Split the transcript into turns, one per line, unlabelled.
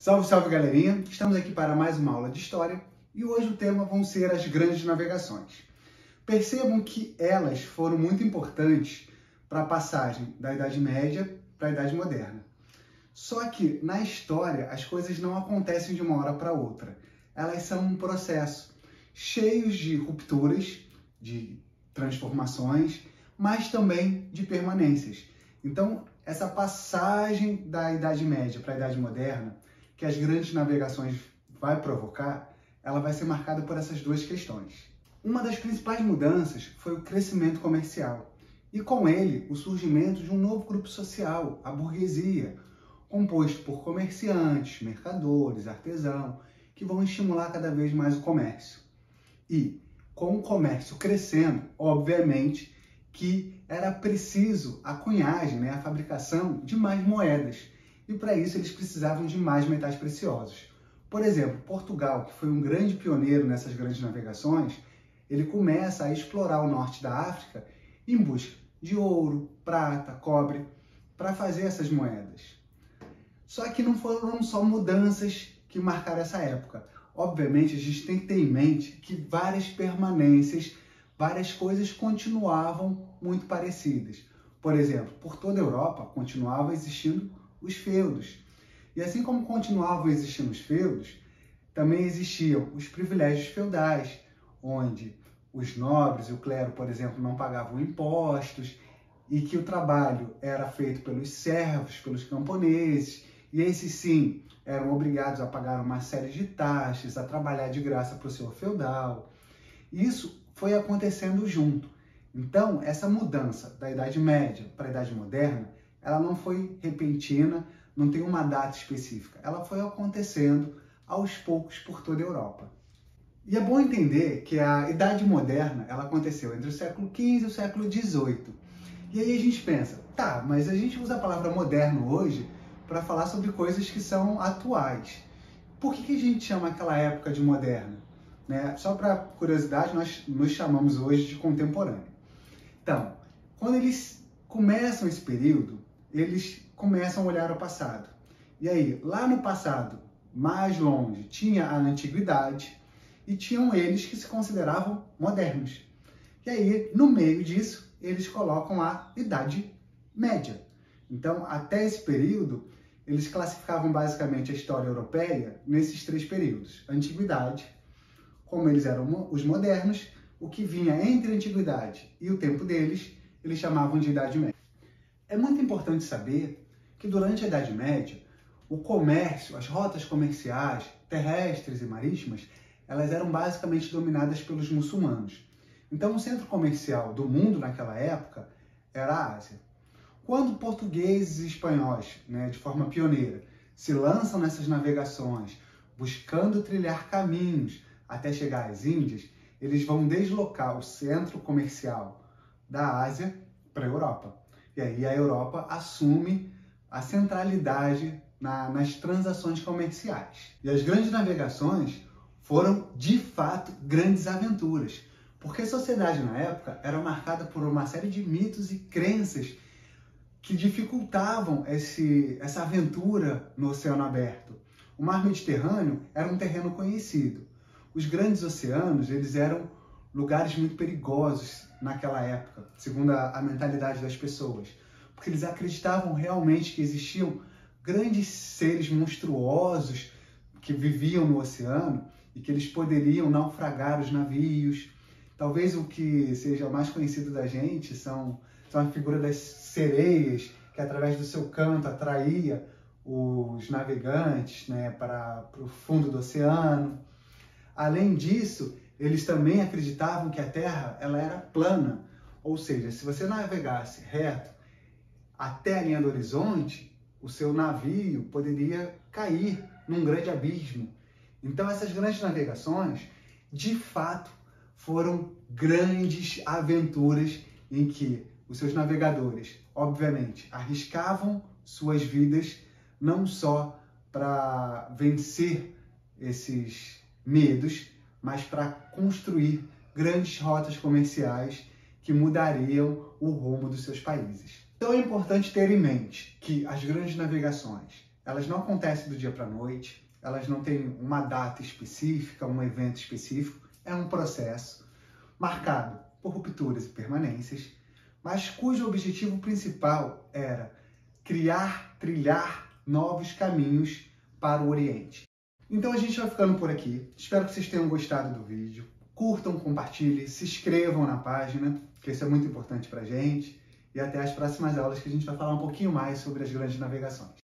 Salve, salve, galerinha! Estamos aqui para mais uma aula de História e hoje o tema vão ser as grandes navegações. Percebam que elas foram muito importantes para a passagem da Idade Média para a Idade Moderna. Só que na história as coisas não acontecem de uma hora para outra. Elas são um processo cheio de rupturas, de transformações, mas também de permanências. Então, essa passagem da Idade Média para a Idade Moderna, que as grandes navegações vai provocar, ela vai ser marcada por essas duas questões. Uma das principais mudanças foi o crescimento comercial, e com ele o surgimento de um novo grupo social, a burguesia, composto por comerciantes, mercadores, artesãos, que vão estimular cada vez mais o comércio. E, com o comércio crescendo, obviamente, que era preciso a cunhagem, a fabricação de mais moedas. E para isso eles precisavam de mais metais preciosos. Por exemplo, Portugal, que foi um grande pioneiro nessas grandes navegações, ele começa a explorar o norte da África em busca de ouro, prata, cobre, para fazer essas moedas. Só que não foram só mudanças que marcaram essa época. Obviamente, a gente tem que ter em mente que várias permanências, várias coisas continuavam muito parecidas. Por exemplo, por toda a Europa continuava existindo os feudos. E assim como continuavam existindo os feudos, também existiam os privilégios feudais, onde os nobres e o clero, por exemplo, não pagavam impostos e que o trabalho era feito pelos servos, pelos camponeses, e esses sim eram obrigados a pagar uma série de taxas, a trabalhar de graça para o senhor feudal. Isso foi acontecendo junto. Então, essa mudança da Idade Média para a Idade Moderna, ela não foi repentina, não tem uma data específica. Ela foi acontecendo aos poucos por toda a Europa. E é bom entender que a Idade Moderna ela aconteceu entre o século XV e o século XVIII. E aí a gente pensa, tá, mas a gente usa a palavra moderno hoje para falar sobre coisas que são atuais. Por que a gente chama aquela época de moderna? Só para curiosidade, nós nos chamamos hoje de contemporâneo. Então, quando eles começam esse período, eles começam a olhar o passado. E aí, lá no passado, mais longe, tinha a antiguidade e tinham eles que se consideravam modernos. E aí, no meio disso, eles colocam a Idade Média. Então, até esse período, eles classificavam basicamente a história europeia nesses três períodos. Antiguidade, como eles eram os modernos, o que vinha entre a antiguidade e o tempo deles, eles chamavam de Idade Média. É muito importante saber que durante a Idade Média, o comércio, as rotas comerciais, terrestres e marítimas, elas eram basicamente dominadas pelos muçulmanos. Então, o centro comercial do mundo naquela época era a Ásia. Quando portugueses e espanhóis, de forma pioneira, se lançam nessas navegações, buscando trilhar caminhos até chegar às Índias, eles vão deslocar o centro comercial da Ásia para a Europa. E aí a Europa assume a centralidade nas transações comerciais. E as grandes navegações foram, de fato, grandes aventuras, porque a sociedade na época era marcada por uma série de mitos e crenças que dificultavam essa aventura no oceano aberto. O mar Mediterrâneo era um terreno conhecido. Os grandes oceanos, eles eram lugares muito perigosos naquela época, segundo a mentalidade das pessoas, porque eles acreditavam realmente que existiam grandes seres monstruosos que viviam no oceano e que eles poderiam naufragar os navios. Talvez o que seja mais conhecido da gente são a figura das sereias, que através do seu canto atraía os navegantes para o fundo do oceano. Além disso, eles também acreditavam que a Terra ela era plana, ou seja, se você navegasse reto até a linha do horizonte, o seu navio poderia cair num grande abismo. Então essas grandes navegações, de fato, foram grandes aventuras em que os seus navegadores, obviamente, arriscavam suas vidas não só para vencer esses medos, mas para construir grandes rotas comerciais que mudariam o rumo dos seus países. Então é importante ter em mente que as grandes navegações, elas não acontecem do dia para a noite, elas não têm uma data específica, um evento específico, é um processo marcado por rupturas e permanências, mas cujo objetivo principal era trilhar novos caminhos para o Oriente. Então a gente vai ficando por aqui. Espero que vocês tenham gostado do vídeo. Curtam, compartilhem, se inscrevam na página, que isso é muito importante para a gente. E até as próximas aulas, que a gente vai falar um pouquinho mais sobre as grandes navegações.